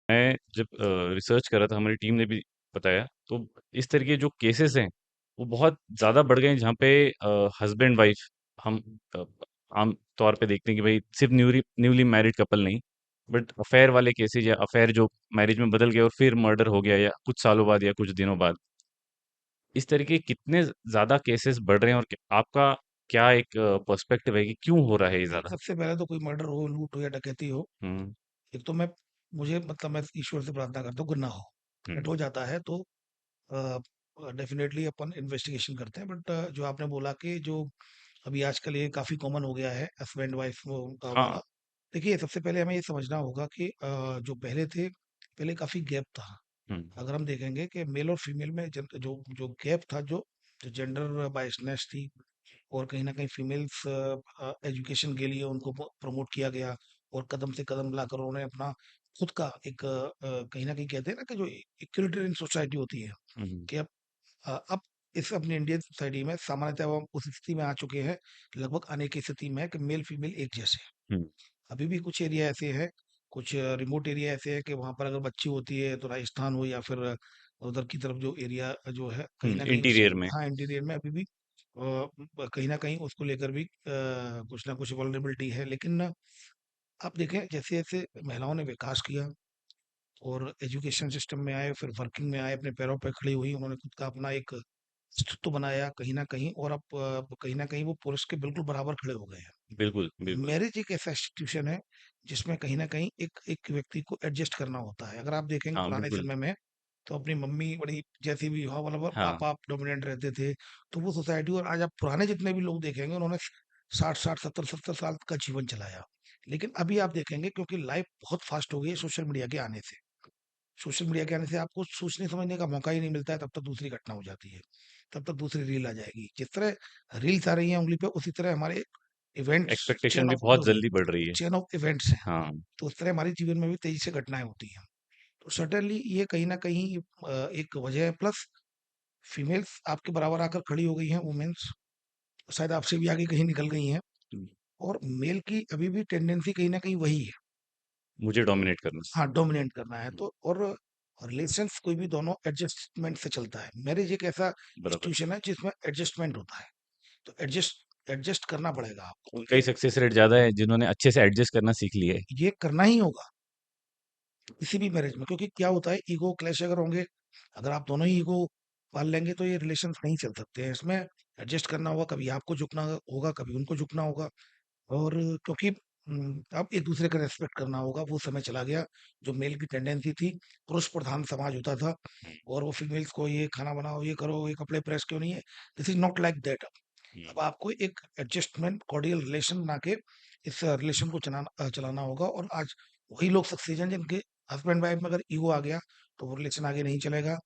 मैं जब रिसर्च कर रहा था, हमारी टीम ने भी बताया, तो इस तरह के जो केसेस हैं, वो बहुत ज़्यादा बढ़ गए हैं, जहाँ पे हस्बैंड वाइफ हम अ, आम तौर पे देखते हैं कि भाई सिर्फ न्यूली मैरिड कपल नहीं, बट अफेयर वाले केसेस या अफेयर जो मैरिज में बदल गए और फिर मर्डर हो गया या कुछ सालों बाद या कुछ दिनों बाद, इस तरह के कितने ज़्यादा केसेस बढ़ रहे हैं और आपका क्या एक पर्सपेक्टिव है कि क्यों हो रहा है ये नहीं, ज़्यादा? सबसे पहले तो कोई मर्डर हो, लूट हो या डकैती हो, हुँ, एक तो मुझे मतलब मैं ईश्वर से प्रार्थना करता हूँ कि ना हो। बट हुँ, हो जाता है तो डेफिनेटली अपन इन्वेस्टिगेशन करते हैं। बट जो आपने बोला कि जो अभी आजकल ये काफ़ी कॉमन हो गया है हस्बैंड वाइफ का हाँ, वाला। देखिए, सबसे पहले हमें ये समझना होगा कि जो पहले थे, पहले काफ़ी गैप था। हुँ, अगर हम देखेंगे कि मेल और फीमेल में जो जो गैप था, जो जेंडर बायसनेस थी, और कहीं न कहीं फीमेल्स एजुकेशन के लिए उनको प्रमोट किया गया, और कदम से कदम मिलाकर उन्होंने अपना खुद का एक कहीं न कहीं कहते हैं ना कि जो इक्विलिटरियन सोसाइटी होती है, हुँ, हुँ, कि अब इस अपनी इंडियन सोसाइटी में सामान्यतः हम उस स्थिति में आ चुके हैं, लगभग आने की स्थिति में है कि मेल फीमेल एक जैसे हैं। हुँ, अभी भी कुछ एरिया ऐसे हैं, कुछ रिमोट एरिया ऐसे हैं कि वहाँ पर अगर बच्ची होती है तो राजस्थान हो या फिर उधर की तरफ जो एरिया जो है, हुँ, कहीं न कहीं उस इंटीरियर में। हाँ, इंटीरियर में अभी भी कहीं न कहीं उसको लेकर भी कुछ ना कुछ वल्नरेबिलिटी है। लेकिन आप देखें, जैसे-जैसे महिलाओं ने विकास किया और एजुकेशन सिस्टम में आए, फिर वर्किंग में आए, अपने पैरों पे खड़ी हुई, उन्होंने खुद का अपना एक अस्तित्व बनाया कहीं न कहीं, और अब कहीं न कहीं वो पुरुष के बिल्कुल बराबर खड़े हो गए हैं। बिल्कुल, बिल्कुल। मैरिज एक ऐसा इंस्टीट्यूशन है जिसमें कहीं न कहीं एक एक व्यक्ति को एडजस्ट करना होता है। अगर आप देखेंगे हाँ, पुराने बिल्कुल। समय में, तो अपनी मम्मी बड़ी जैसी भी हो, मतलब हाँ, पापा डोमिनेंट रहते थे, तो वो सोसाइटी, और आज आप पुराने जितने भी लोग देखेंगे, उन्होंने 60-60, 70-70 साल का जीवन चलाया। लेकिन अभी आप देखेंगे, क्योंकि लाइफ बहुत फास्ट हो गई है सोशल मीडिया के आने से। सोशल मीडिया के आने से आपको सोचने समझने का मौका ही नहीं मिलता है, तब तक दूसरी घटना हो जाती है। तब तक दूसरी रील आ जाएगी। जिस तरह रील्स आ रही हैं उँगली पे, उसी तरह हमारे इवेंट्स, एक्सपेक्टेशन चेन भी ऑफ बहुत जो जल्दी बढ़ रही है। चेन ऑफ इवेंट्स हैं। हाँ, तो उस तरह हमारे जीवन में भी तेज़ी से घटनाएँ होती हैं। तो सर्टेनली ये कहीं न कहीं एक वजह है। प्लस फीमेल्स आपके बराबर आकर खड़ी हो गई हैं, वुमेन्स शायद आपसे भी आगे कहीं निकल गई हैं, हुँ, और मेल की अभी भी टेंडेंसी कहीं न कहीं वही है। मुझे डोमिनेट करना। हाँ, डोमिनेट करना है हुँ, तो। और रिलेशंस कोई भी दोनों एडजस्टमेंट से चलता है। मैरिज एक ऐसा बराबर। इंस्टीट्यूशन है जिसमें एडजस्टमेंट होता है। तो एडजस्ट करना पड़ेगा आपको। उनका ही सक्सेस रेट ज़्यादा है, जिन्होंने अच्छे से एडजस्ट करना सीख लिया है। ये करना ही होगा किसी भी मैरिज में, क्योंकि क्या होता है, ईगो क्लैश अगर होंगे, अगर आप दोनों ही ईगो पाल लेंगे, तो ये रिलेशंस नहीं चल सकते हैं। इसमें एडजस्ट करना होगा, कभी आपको झुकना होगा, कभी उनको झुकना होगा। और क्योंकि अब एक दूसरे का रेस्पेक्ट करना होगा। वो समय चला गया जो मेल की टेंडेंसी थी, पुरुष प्रधान समाज होता था, हुँ, और वो फीमेल्स को ये खाना बनाओ, ये करो, ये कपड़े प्रेस क्यों नहीं है। This is not like that. हुँ, अब आपको एक एडजस्टमेंट कॉर्डियल रिलेशन बना के इस रिलेशन को चलाना होगा। और आज वही लोग सक्सेस हैं जिनके हस्बैंड वाइफ में अगर ईगो आ गया, तो वो रिलेशन आगे नहीं चलेगा।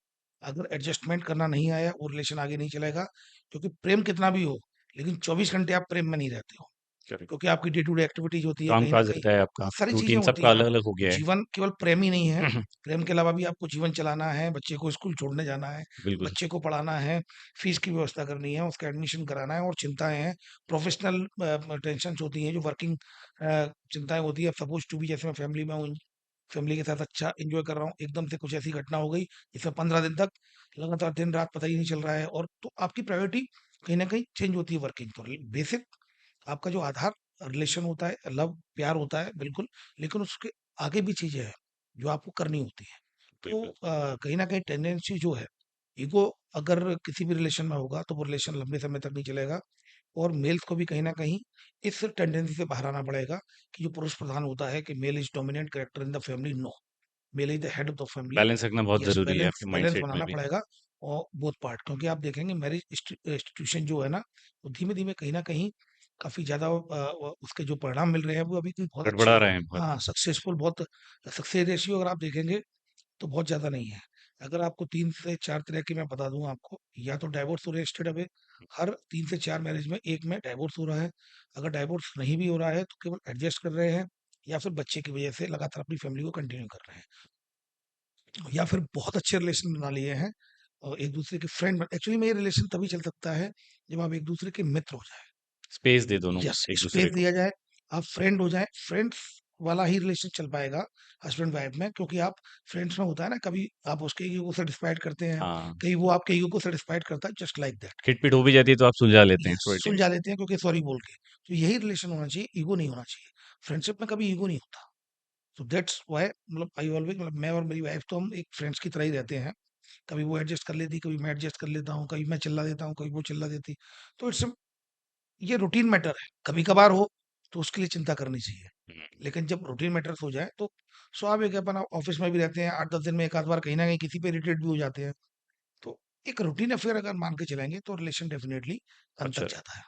अगर एडजस्टमेंट करना नहीं आया, वो रिलेशन आगे नहीं चलेगा। क्योंकि प्रेम कितना भी हो, लेकिन 24 घंटे आप प्रेम में नहीं रहते हो, करेक्ट। क्योंकि आपकी डे टू डे एक्टिविटीज होती है कहीं न काम-काज कहीं। रहता है हाँ, आपका, सारी चीज़ें रूटीन होती सबका हैं। आप अलग-अलग हो गया है। जीवन केवल प्रेम ही नहीं है, प्रेम के अलावा भी आपको जीवन चलाना है, बच्चे को स्कूल छोड़ने जाना है, बिल्कुल, बच्चे को पढ़ाना है, फीस की व्यवस्था करनी है, उसका एडमिशन कराना है, और चिंताएँ हैं, प्रोफ़ेशनल टेंशन्स होती हैं, जो वर्किंग चिंताएँ होती हैं। अब सपोज़ टू बी, जैसे मैं फैमिली में हूँ, फैमिली के साथ अच्छा एन्जॉय कर रहा हूँ, एकदम से कुछ ऐसी घटना हो गई, जिसमें 15 दिन तक लगातार दिन-रात पता ही नहीं चल रहा है, और तो आपकी प्रायोरिटी कहीं न कहीं चेंज होती है वर्किंग पर। बेसिक आपका जो आधार रिलेशन होता है, लव प्यार होता है बिल्कुल, लेकिन उसके आगे भी चीजें हैं जो आपको करनी होती है। तो बिल्कुल। कहीं ना कहीं टेंडेंसी जो है, ईगो अगर किसी भी रिलेशन में होगा, तो वो रिलेशन लंबे समय तक नहीं चलेगा। और मेल्स को भी कहीं ना कहीं इस टेंडेंसी से बाहर आना पड़ेगा, कि जो पुरुष प्रधान होता है कि male is dominant character in the family, no, male is the head of the family. Balance रखना बहुत यस, ज़रूरी है बैलेंस आपके बैलेंस माइंडसेट में बनाना भी। पड़ेगा। और बोथ पार्ट, क्योंकि आप देखेंगे मैरिज इंस्टीट्यूशन जो है ना, वो धीमे धीमे कहीं ना कहीं काफी ज्यादा उसके जो परिणाम मिल रहे हैं, वो अभी भी बहुत अच्छे गड़बड़ा हैं। रहे हैं बहुत। हाँ, सक्सेसफुल बहुत। सक्सेस रेशियो अगर आप देखेंगे, तो बहुत ज्यादा नहीं है। अगर आपको 3 से 4 तरह की मैं बता दूं आपको, या तो डाइवोर्स ओरिएंटेड अवे, हर 3 से 4 मैरिज में एक में डाइवोर्स हो रहा है। अगर डाइवोर्स नहीं भी हो रहा है, तो केवल एडजस्ट कर रहे हैं, या फिर बच्चे की वजह से लगातार अपनी फैमिली को कंटिन्यू कर रहे हैं, या फिर बहुत अच्छे रिलेशन बना लिए हैं, और एक दूसरे के फ्रेंड। एक्चुअली में ये रिलेशन तभी चल सकता है जब आप एक दूसरे के मित्र हो जाए। स्पेस दे दोनों यस, एक-दूसरे स्पेस को। दिया जाए, आप फ्रेंड हो जाए। फ्रेंड्स वाला ही रिलेशन चल पाएगा हस्बैंड वाइफ में, क्योंकि आप फ्रेंड्स में होता है ना, कभी आप उसके ईगो को सेटिस्फाइड करते हैं, हाँ, कहीं वो आपके ईगो को सेटिस्फाइड करता है, जस्ट लाइक दैट। खिटपिट हो भी जाती है तो आप सुलझा लेते हैं यस, थोड़े टाइम। सुलझा लेते हैं क्योंकि सॉरी बोल के। तो यही रिलेशन होना चाहिए, ईगो नहीं होना चाहिए। फ्रेंडशिप में कभी ईगो नहीं होता। तो दैट्स व्हाई मतलब आई ऑलवेज मतलब मैं और मेरी वाइफ तो हम एक फ्रेंड्स की तरह ही रहते हैं। कभी वो एडजस्ट कर लेती, कभी मैं एडजस्ट कर लेता हूँ, कभी मैं चिल्ला देता हूँ, कभी वो चिल्ला देती। तो ये रूटीन मैटर है। कभी-कभार हो तो उसके लिए चिंता करनी चाहिए। हुँ, लेकिन जब रूटीन मैटर्स हो जाए तो स्वाभाविक है, अपन ऑफिस में भी रहते हैं, 8-10 दिन में एक आध बार कहीं न कहीं किसी पे इरिटेट भी हो जाते हैं। तो एक रूटीन अफेयर अगर मान के चलेंगे तो रिलेशन डेफिनिटली अंत अच्छा। तक जाता है।